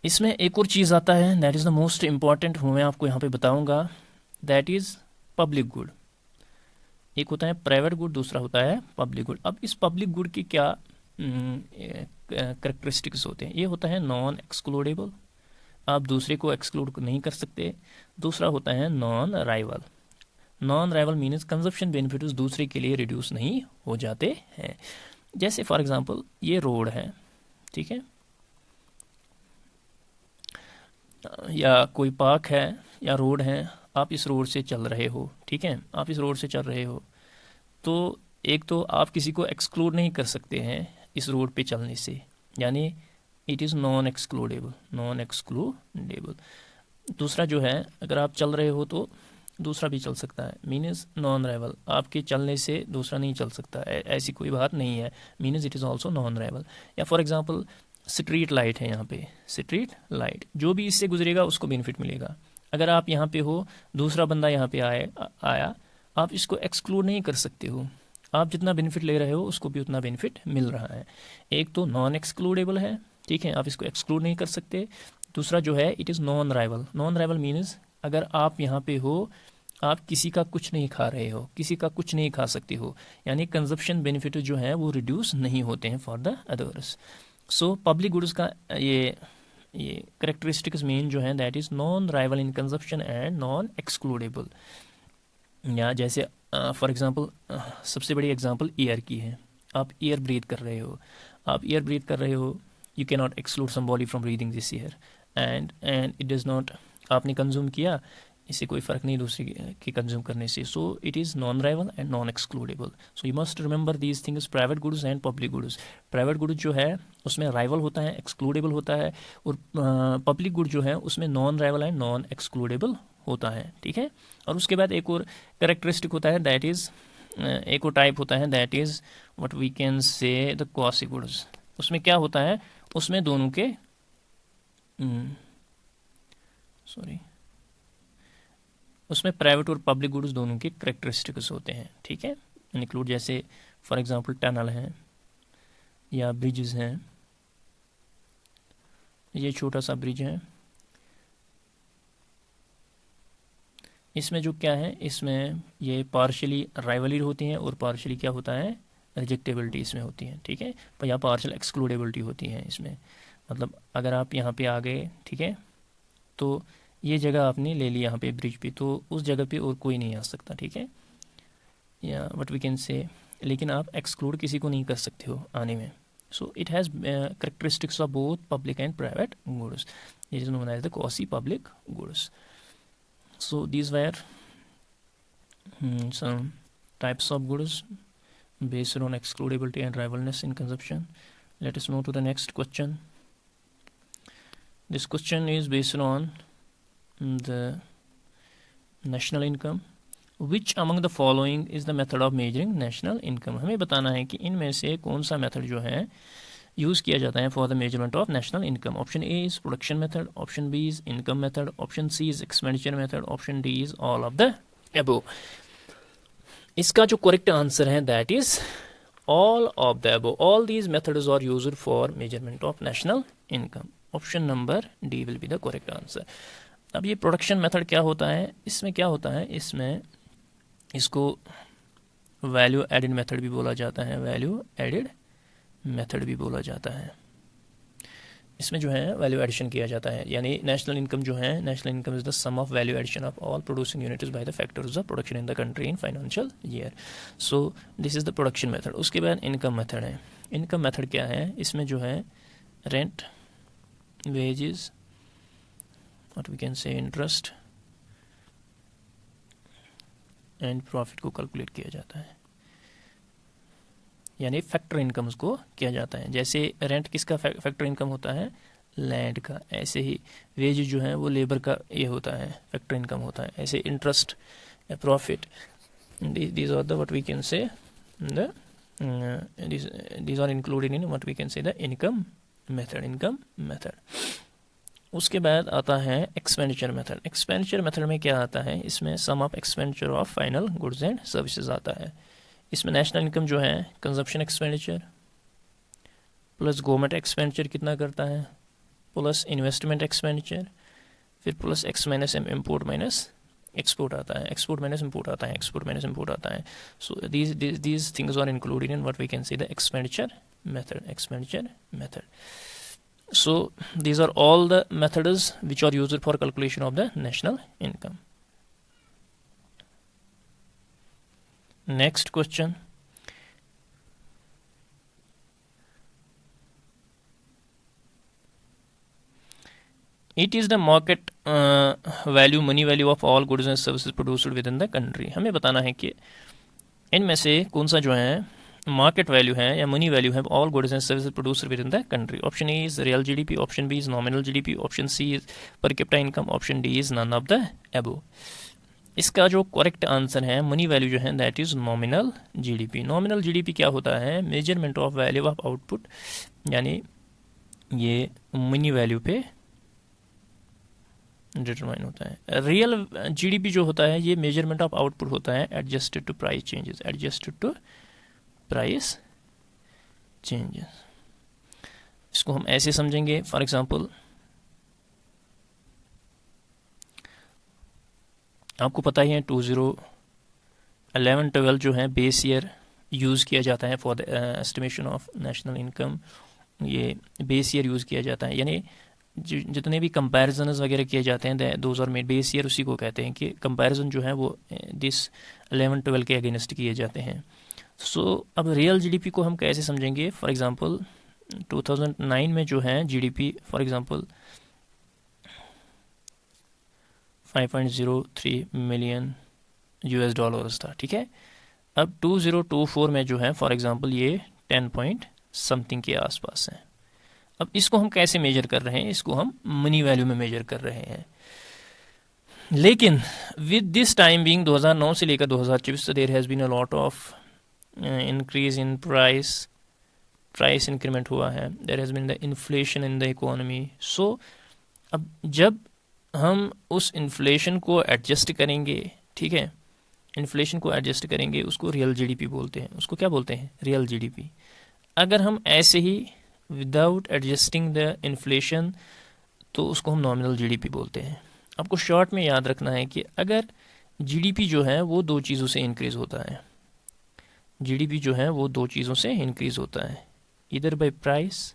इसमें एक और चीज़ आता है, that is the most important, मैं आपको यहाँ पे बताऊँगा. That is public good. एक होता है प्राइवेट गुड, दूसरा होता है पब्लिक गुड. अब इस पब्लिक गुड की क्या करेक्टरिस्टिक्स होते हैं. ये होता है नॉन एक्सक्लूडेबल, आप दूसरे को एक्सक्लूड नहीं कर सकते. दूसरा होता है non rival. Non rival means consumption benefits दूसरे के लिए रिड्यूस नहीं हो जाते हैं. जैसे फॉर एग्जांपल ये रोड है, ठीक है, या कोई पार्क है या रोड है, आप इस रोड से चल रहे हो, ठीक है, आप इस रोड से चल रहे हो, तो एक तो आप किसी को एक्सक्लूड नहीं कर सकते हैं इस रोड पे चलने से, यानी it is non excludable, non excludable. दूसरा जो है, अगर आप चल रहे हो तो दूसरा भी चल सकता है, मीन्स नॉन राइवल. आपके चलने से दूसरा नहीं चल सकता है, ऐसी कोई बात नहीं है, means it is also non rival. या फॉर एग्जांपल स्ट्रीट लाइट है, यहाँ पे स्ट्रीट लाइट, जो भी इससे गुजरेगा उसको बेनिफिट मिलेगा. अगर आप यहाँ पे हो, दूसरा बंदा यहाँ पे आया, आप इसको एक्सक्लूड नहीं कर सकते हो. आप जितना बेनिफिट ले रहे हो उसको भी उतना बेनिफिट मिल रहा है. एक तो नॉन एक्सक्लूडेबल है, ठीक है, आप इसको एक्सक्लूड नहीं कर सकते. दूसरा जो है it is non rival. Non rival means अगर आप यहाँ पे हो, आप किसी का कुछ नहीं खा रहे हो, किसी का कुछ नहीं खा सकते हो, यानी कंजप्शन बेनिफिट जो है वो रिड्यूस नहीं होते हैं for the others. So public goods का ये करेक्टरिस्टिक्स मेन जो है that is non rival in consumption and non excludable. या जैसे फॉर एग्जांपल सबसे बड़ी एग्जांपल एयर की है. आप एयर ब्रीथ कर रहे हो, आप एयर ब्रीथ कर रहे हो, you can not exclude somebody from breathing this air and it does not, आपने कंज्यूम किया, इससे कोई फ़र्क नहीं दूसरे के कंज्यूम करने से. So it is non rival and non excludable. So you must remember these things, private goods and public goods. Private good जो है उसमें राइवल होता है, एक्सक्लूडेबल होता है, और पब्लिक गुड जो है उसमें non rival and non excludable होता है, ठीक है. और उसके बाद एक और करेक्टरिस्टिक होता है दैट इज़, एक और टाइप होता है that is what we can say the quasi goods. उसमें क्या होता है, उसमें दोनों के उसमें प्राइवेट और पब्लिक गुड्स दोनों के करेक्टरिस्टिक्स होते हैं, ठीक है. इंक्लूड जैसे फॉर एग्जांपल टनल हैं या ब्रिजेस हैं, ये छोटा सा ब्रिज है, इसमें जो क्या है, इसमें ये पार्शियली राइवली होती हैं और पार्शियली क्या होता है, रिजेक्टेबिलिटी इसमें होती है, ठीक है, या पार्शियल एक्सक्लूडेबिलिटी होती है इसमें। मतलब अगर आप यहाँ पे आ गए, ठीक है, तो ये जगह आपने ले ली यहाँ पे ब्रिज पे, तो उस जगह पे और कोई नहीं आ सकता, ठीक है, या व्हाट वी कैन से, लेकिन आप एक्सक्लूड किसी को नहीं कर सकते हो आने में। So it has characteristics of both public and private goods, it is known as the quasi public goods. So these were some types of goods based on excludability and rivalness in consumption. Let us move to the next question. This question is based on the national income. Which among the following is the method of measuring national income? हमें बताना है कि इनमें से कौन सा method जो है यूज़ किया जाता है for the measurement of national income. Option A is production method, option B is income method, option C is expenditure method, option D is all of the above. इसका जो करेक्ट आंसर है that is all of the above. All these methods are used for measurement of national income. Option number D will be the correct answer. अब ये production method क्या होता है, इसमें क्या होता है, इसमें इसको वैल्यू एडिड मेथड भी बोला जाता है, वैल्यू एडिड मेथड भी बोला जाता है। इसमें जो है वैल्यू एडिशन किया जाता है, यानी नेशनल इनकम जो है, national income is the sum of value addition of all producing units by the factors of production in the country in financial year. So this is the production method. उसके बाद income method है। Income method क्या है, इसमें जो है rent, wages, what we can say interest and profit को calculate किया जाता है, यानी फैक्टर इनकम्स को किया जाता है। जैसे रेंट किसका फैक्टर इनकम होता है, लैंड का, ऐसे ही वेज जो है वो लेबर का ये होता है, फैक्टर इनकम होता है। ऐसे इंटरेस्ट या profit, these are the what we can say the these are included in what we can say the income method, income method. उसके बाद आता है एक्सपेंडिचर मेथड। एक्सपेंडिचर मेथड में क्या आता है, इसमें sum of expenditure of final goods and services आता है। इसमें नेशनल इनकम जो है consumption expenditure plus government expenditure कितना करता है, प्लस इन्वेस्टमेंट एक्सपेंडिचर, फिर plus X minus M, import minus export आता है, एक्सपोर्ट माइनस इम्पोर्ट आता है, एक्सपोर्ट माइनस इम्पोर्ट आता है। So these things are included in what we can say the expenditure method, expenditure method. So these are all the methods which are used for calculation of the national income. Next question. It is the market value, money value of all goods and services produced within the country. हमें बताना है कि इनमें से कौन सा जो है मार्केट वैल्यू है या मनी वैल्यू है all goods and services produced within the country. Option A is real GDP, option B is nominal GDP, option C is per capita income, option D is none of the above. इसका जो correct answer है money value जो है that is nominal GDP. Nominal GDP क्या होता है, measurement of value of output, यानी ये मनी वैल्यू पे डिटरमाइन होता है। रियल जीडीपी जो होता है ये मेजरमेंट ऑफ आउटपुट होता है adjusted to price changes, adjusted to price changes. इसको हम ऐसे समझेंगे, फॉर एग्जांपल आपको पता ही है 2011-12 जो है बेस ईयर यूज़ किया जाता है for the estimation of national income. ये बेस ईयर यूज़ किया जाता है, यानी जितने भी कंपैरिजन्स वगैरह किए जाते हैं those are made base year, उसी को कहते हैं कि कंपैरिजन जो है वो दिस 11-12 के अगेंस्ट किए जाते हैं। सो अब रियल जीडीपी को हम कैसे समझेंगे, फॉर एग्जांपल 2009 में जो है GDP for example 5.03 million US dollars था, ठीक है। अब 2024 में जो है फॉर एग्जांपल ये 10 पॉइंट समथिंग के आसपास है। अब इसको हम कैसे मेजर कर रहे हैं, इसको हम मनी वैल्यू में मेजर कर रहे हैं। लेकिन विद दिस टाइम बीइंग 2009 से लेकर 2024 there has been a lot of increase in price increment हुआ है, there has been the inflation in the economy. So अब जब हम उस इन्फ्लेशन को एडजस्ट करेंगे, ठीक है, इन्फ्लेशन को एडजस्ट करेंगे, उसको रियल जीडीपी बोलते हैं। उसको क्या बोलते हैं, रियल जीडीपी। अगर हम ऐसे ही विदाउट एडजस्टिंग द इन्फ्लेशन तो उसको हम नॉमिनल जीडीपी बोलते हैं। आपको शॉर्ट में याद रखना है कि अगर जीडीपी जो है वो दो चीज़ों से इंक्रीज़ होता है। जीडीपी जो है वो दो चीज़ों से इंक्रीज होता है, इधर बाय प्राइस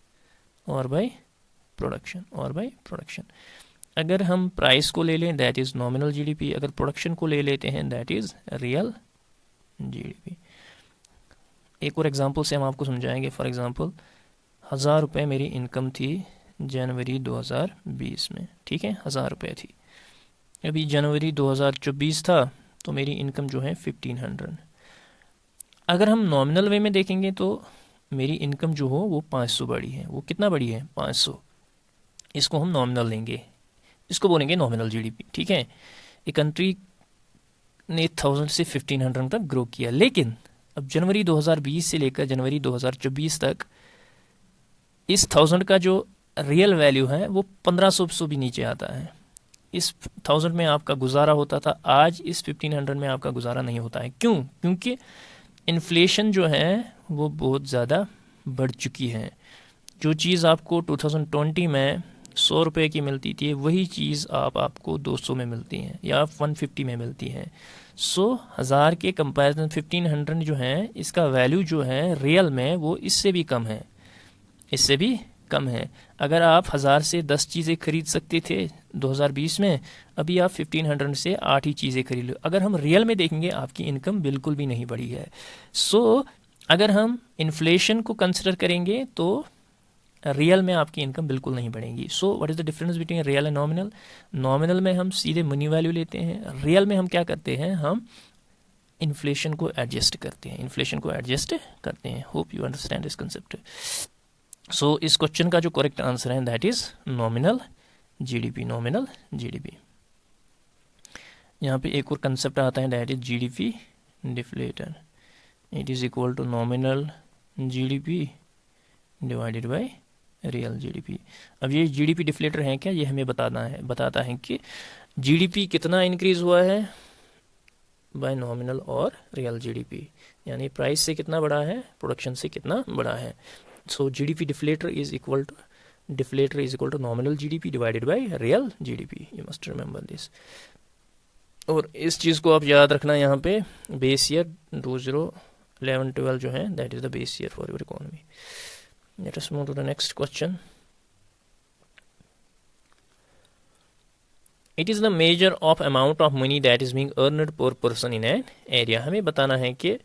और बाय प्रोडक्शन। अगर हम प्राइस को ले लें दैट इज़ नॉमिनल जीडीपी, अगर प्रोडक्शन को ले लेते हैं दैट इज़ रियल जीडीपी। एक और एग्जांपल से हम आपको समझाएंगे। फॉर एग्जांपल 1000 रुपये मेरी इनकम थी जनवरी 2020 में, ठीक है, 1000 रुपये थी। अभी जनवरी 2024 था तो मेरी इनकम जो है 1500। अगर हम नॉमिनल वे में देखेंगे तो मेरी इनकम जो हो वो 500 बढ़ी है। वो कितना बढ़ी है? 500। इसको हम नॉमिनल लेंगे, इसको बोलेंगे नॉमिनल जीडीपी, ठीक है। एक कंट्री ने 1000 से 1500 तक ग्रो किया, लेकिन अब जनवरी 2020 से लेकर जनवरी 2024 तक इस 1000 का जो रियल वैल्यू है वो 1500 भी नीचे आता है। इस 1000 में आपका गुजारा होता था, आज इस 1500 में आपका गुजारा नहीं होता है। क्यों? क्योंकि इन्फ्लेशन जो है वो बहुत ज़्यादा बढ़ चुकी है। जो चीज़ आपको 2020 में 100 रुपये की मिलती थी वही चीज़ आपको 200 में मिलती है या 150 में मिलती है। 1000 के कंपैरिजन 1500 जो है इसका वैल्यू जो है रियल में वो इससे भी कम है, इससे भी कम है। अगर आप 1000 से 10 चीज़ें खरीद सकते थे 2020 में, अभी आप 1500 से 8 ही चीज़ें खरीद लो। अगर हम रियल में देखेंगे आपकी इनकम बिल्कुल भी नहीं बढ़ी है। अगर हम इन्फ्लेशन को कंसिडर करेंगे तो रियल में आपकी इनकम बिल्कुल नहीं बढ़ेगी। What is the difference between real and nominal? Nominal में हम सीधे मनी वैल्यू लेते हैं, रियल में हम क्या करते हैं? हम इन्फ्लेशन को एडजस्ट करते हैं। Hope you understand this concept. इस क्वेश्चन का जो करेक्ट आंसर है दैट इज नॉमिनल जीडीपी। यहाँ पे एक और कंसेप्ट आता है that is GDP deflator. It is equal to nominal GDP divided by real GDP. अब ये जीडीपी डिफ्लेटर है क्या? ये हमें बताता है कि जीडीपी कितना इंक्रीज हुआ है बाय नॉमिनल और रियल जीडीपी, यानी प्राइस से कितना बढ़ा है, प्रोडक्शन से कितना बढ़ा है। GDP deflator is equal to nominal GDP divided by real GDP. You must remember this. और इस चीज़ को आप याद रखना, यहाँ पे बेस ईयर 2011-12 जो है that is the base year for your economy. Let us move to the next question. It is the measure of amount of money that is being earned per person in an area. हमें बताना है कि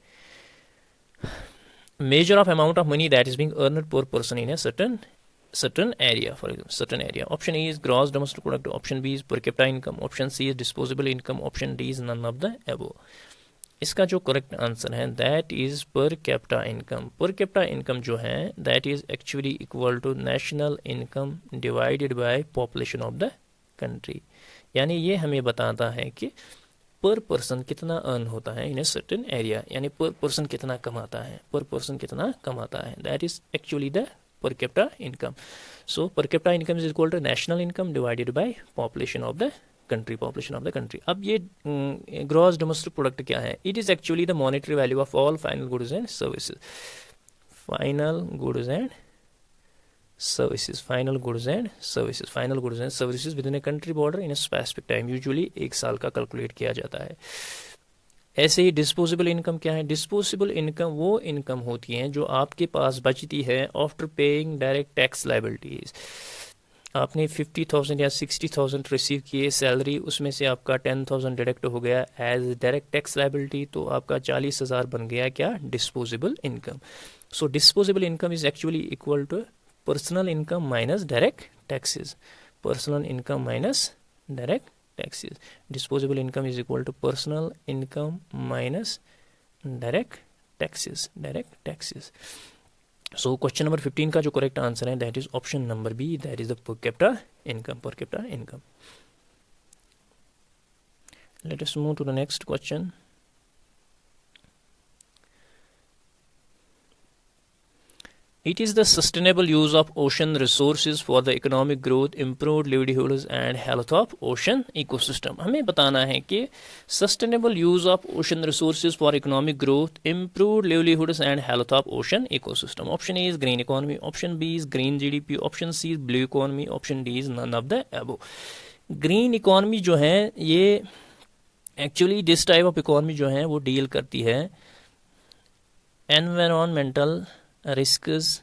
measure of amount of money that is being earned per person in a certain area. For example, certain area. Option A is gross domestic product, option B is per capita income, option C is disposable income, option D is none of the above. इसका जो correct answer है that is per capita income. Per capita income जो है that is actually equal to national income divided by population of the country. यानी ये हमें बताता है कि पर पर्सन कितना अर्न होता है इन ए सर्टेन एरिया, यानी पर पर्सन कितना कमाता है, that is actually the per capita income. Per capita income is equal to national income divided by population of the country. अब ये ग्रॉस डोमेस्टिक प्रोडक्ट क्या है? It is actually the monetary value of all final goods and services within a country border in a specific time. Usually 1 साल का calculate किया जाता है। ऐसे ही डिस्पोजेबल इनकम क्या है? डिस्पोजेबल इनकम वो इनकम होती है जो आपके पास बचती है after paying direct tax liabilities. आपने 50,000 या 60,000 रिसीव किए सैलरी, उसमें से आपका 10,000 डिडक्ट हो गया एज डायरेक्ट टैक्स लायबिलिटी, तो आपका 40,000 बन गया क्या? Disposable income. Disposable income is actually equal to personal income minus direct taxes. Disposable income is equal to personal income minus direct taxes. Question number 15 का जो करेक्ट आंसर है that is option number B, that is the per capita income. Let us move to the next question. It is the sustainable use of ocean resources for the economic growth, improved livelihoods and health of ocean ecosystem. हमें बताना है कि sustainable use of ocean resources for economic growth, improved livelihoods and health of ocean ecosystem. Option A is green economy, option B is green GDP, option C is blue economy, option D is none of the above. Green economy जो है ये actually this type of economy जो है वो deal करती है environmental risks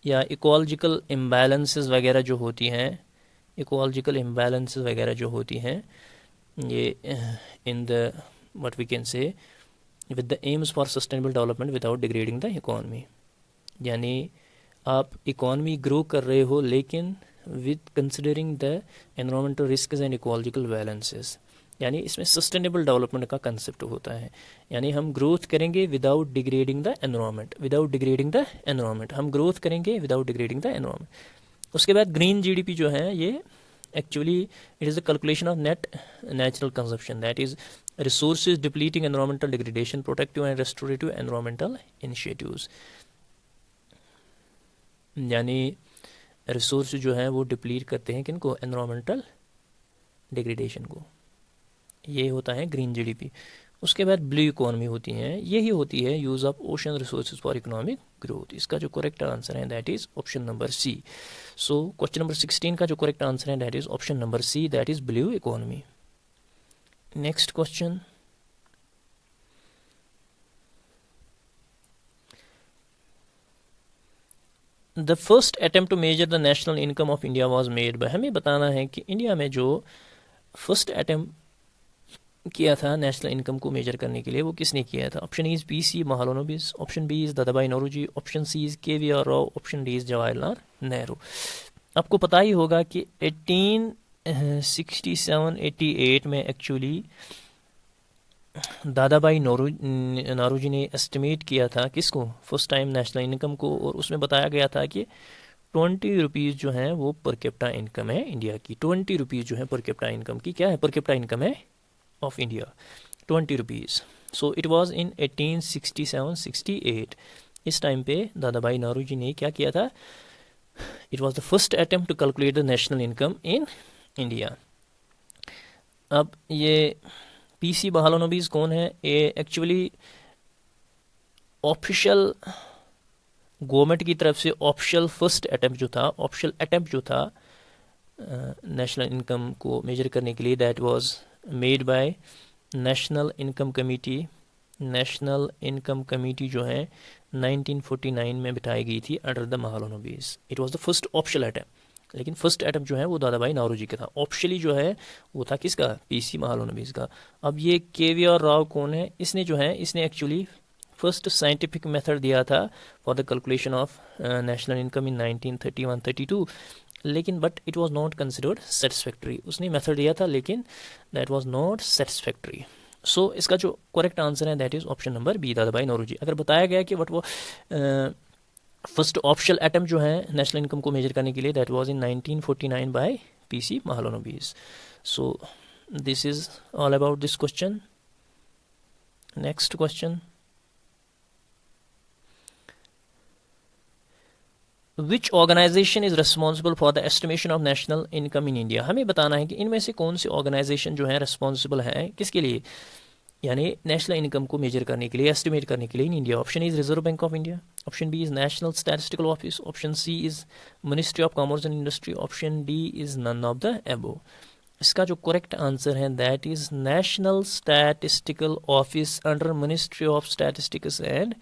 या ecological imbalances वगैरह जो होती हैं, इकोलॉजिकल इम्बैलेंसेस वगैरह जो होती हैं, ये in the what we can say with the aims for sustainable development without degrading the economy. यानी आप इकोनॉमी ग्रो कर रहे हो लेकिन with considering the environmental risks and ecological balances, यानी इसमें सस्टेनेबल डेवलपमेंट का कंसेप्ट होता है। यानी हम ग्रोथ करेंगे without degrading the environment, without degrading the environment, हम ग्रोथ करेंगे विदाउट डिग्रेडिंग द एनवायरमेंट। उसके बाद ग्रीन जीडीपी जो है ये actually it is the calculation of net natural consumption, that is resources depleting environmental degradation, protective and restorative environmental initiatives. यानी resource जो है वो डिप्लीट करते हैं किनको, एनवायरमेंटल डिग्रेडेशन को, ये होता है ग्रीन जीडीपी। उसके बाद ब्लू इकोनॉमी होती है, यही होती है use of ocean resources for economic growth. इसका जो करेक्ट आंसर है that is option number C. So question number 16 का जो करेक्ट आंसर है that is option number C, that is blue economy. Next question, the first attempt to measure the national income of India was made by, हमें बताना है कि India में जो first attempt किया था नेशनल इनकम को मेजर करने के लिए वो किसने किया था। Option is PC Mahalanobis, option B is Dadabhai Naoroji, option C is KVR Rao, option D is Jawaharlal Nehru. आपको पता ही होगा कि 1867-88 में एक्चुअली दादाभाई नौरोजी ने एस्टिमेट किया था किसको, फर्स्ट टाइम नेशनल इनकम को, और उसमें बताया गया था कि 20 रुपीज़ जो है वो पर कैपिटा इनकम है इंडिया की। 20 रुपीज़ जो है पर कैपिटा इनकम की क्या है, पर कैपिटा इनकम है of India, 20 rupees. So it was in 1867-68। इस टाइम पे दादाभाई नौरोजी ने क्या किया था, it was the first attempt to calculate the national income in India. अब ये पीसी महालनोबिस कौन है, ये एक्चुअली ऑफिशियल गवर्नमेंट की तरफ से ऑफिशियल फर्स्ट अटेम्प्ट जो था, ऑफिशियल अटेम्प्ट जो था नेशनल इनकम को मेजर करने के लिए, that was made bye national income committee. National income committee जो है 1949 में बिठाई गई थी under the Mahalanobis. It was the first official attempt, लेकिन फर्स्ट अटेम्प्ट जो है वो दादाभाई नौरोजी का था। ऑफिशियली जो है वो था किसका, पीसी महालनोबिस का। अब ये केवीआर राव कौन है, इसने जो है इसने एक्चुअली फर्स्ट साइंटिफिक मेथड दिया था for the calculation of national income in 1931-32, लेकिन but it was not considered satisfactory. उसने मेथड दिया था लेकिन that was not satisfactory. So इसका जो करेक्ट आंसर है that is option number B, Dadabhai Naoroji. अगर बताया गया कि वट वो फर्स्ट ऑफिशियल अटेम्प्ट जो है नेशनल इनकम को मेजर करने के लिए, that was in 1949 by PC Mahalanobis. So this is all about this question. Next question, which organisation is responsible for the estimation of national income in India. हमें बताना है कि इनमें से कौन सी ऑर्गेनाइजेशन जो है रिस्पॉन्सिबल है किसके लिए, यानी नेशनल इनकम को मेजर करने के लिए, एस्टिमेट करने के लिए in India. Option is Reserve Bank of India, option B is National Statistical Office, option C is Ministry of Commerce and Industry, option D is none of the above. इसका जो correct answer है that is National Statistical Office under Ministry of Statistics and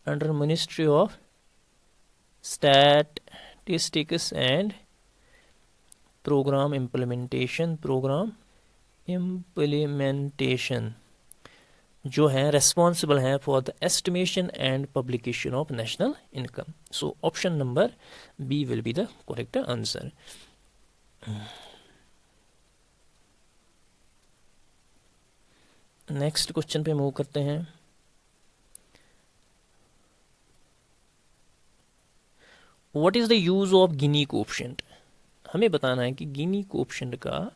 under Ministry of statistics and program implementation जो है responsible है for the estimation and publication of national income. So option number B will be the correct answer. Next question पे move करते हैं। What is the use of Guinea coefficient. हमें बताना है कि गिनी कोएफिशिएंट का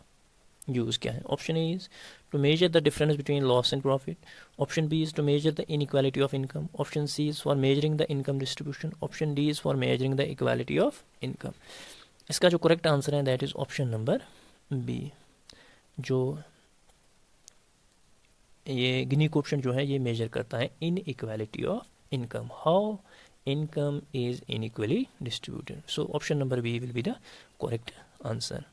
यूज क्या है। Option A is to measure the difference between loss and profit, option B is to measure the inequality of income, option C is for measuring the income distribution, option D is for measuring the equality of income. इसका जो correct answer है that is option number B. जो ये गिनी coefficient जो है ये major करता है inequality of income, how income is unequally distributed. So option number B will be the correct answer.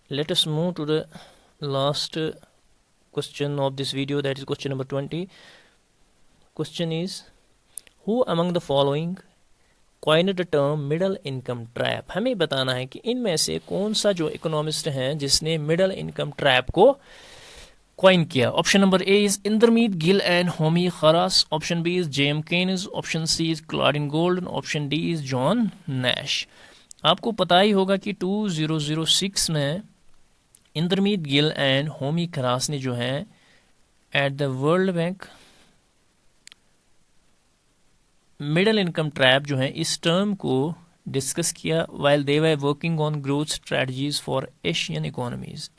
Let us move to the last question of this video, that is question number 20. Question is, who among the following coined the term middle income trap? हमें बताना है कि इनमें से कौन सा जो economist हैं जिसने मिडल इनकम ट्रैप को कॉइन किया. Option number A is Indermit Gill and Homi Kharas. Option B is James Keynes. Option C is Claudine Goldin. Option D is John Nash. आपको पता ही होगा कि 2006 में इंद्रमीत गिल एंड होमी खरास ने जो है at the World Bank middle income trap जो है इस टर्म को डिस्कस किया while they were working on growth strategies for Asian economies.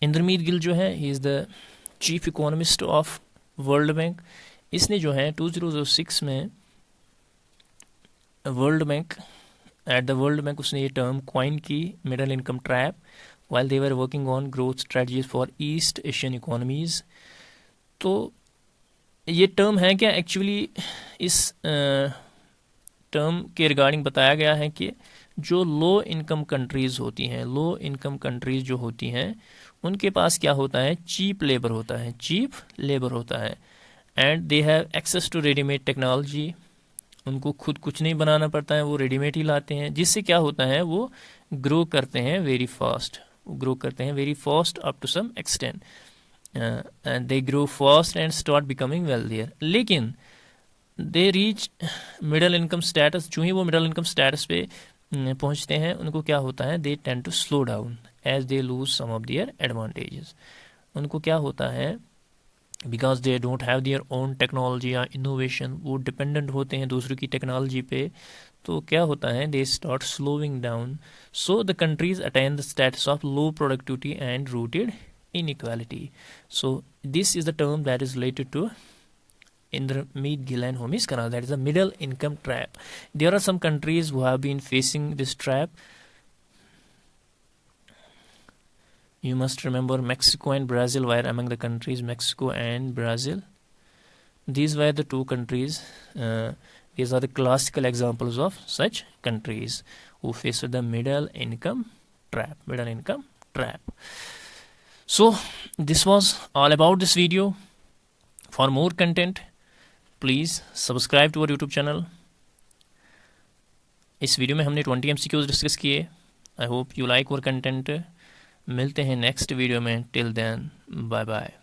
Indermeet Gill जो है he is the chief economist of world bank. इसने जो है 2006 में एट द वर्ल्ड बैंक उसने ये टर्म क्वाइन की, middle income trap, while they were working on growth strategies for east Asian economies. तो ये टर्म है क्या? एक्चुअली इस टर्म के रिगार्डिंग बताया गया है कि जो लो इनकम कंट्रीज़ होती हैं, लो इनकम कंट्रीज़ जो होती हैं उनके पास क्या होता है? चीप लेबर होता है and they have access to readymade technology. उनको खुद कुछ नहीं बनाना पड़ता है, वो रेडीमेड ही लाते हैं, जिससे क्या होता है वो ग्रो करते हैं very fast up to some extent. And they grow fast and start becoming wealthier. लेकिन they reach middle income status. जो ही वो middle income status पे पहुंचते हैं उनको क्या होता है? They tend to slow down as they lose some of their advantages. उनको क्या होता है? Because they don't have their own technology या innovation, वो dependent होते हैं दूसरों की टेक्नोलॉजी पे, तो क्या होता है? They start slowing down. So the countries attain the status of low productivity and rooted inequality. So this is the term that is related to Indrameet Gill and Homi Khara's, that is the middle income trap. There are some countries who have been facing this trap. You must remember Mexico and Brazil were among the countries. Mexico and Brazil, these were the two countries. These are the classical examples of such countries who faced the middle income trap. So this was all about this video. For more content, please subscribe to our YouTube channel. इस video में हमने 20 MCQs discuss किए. I hope you like our content. मिलते हैं next video में. Till then bye bye.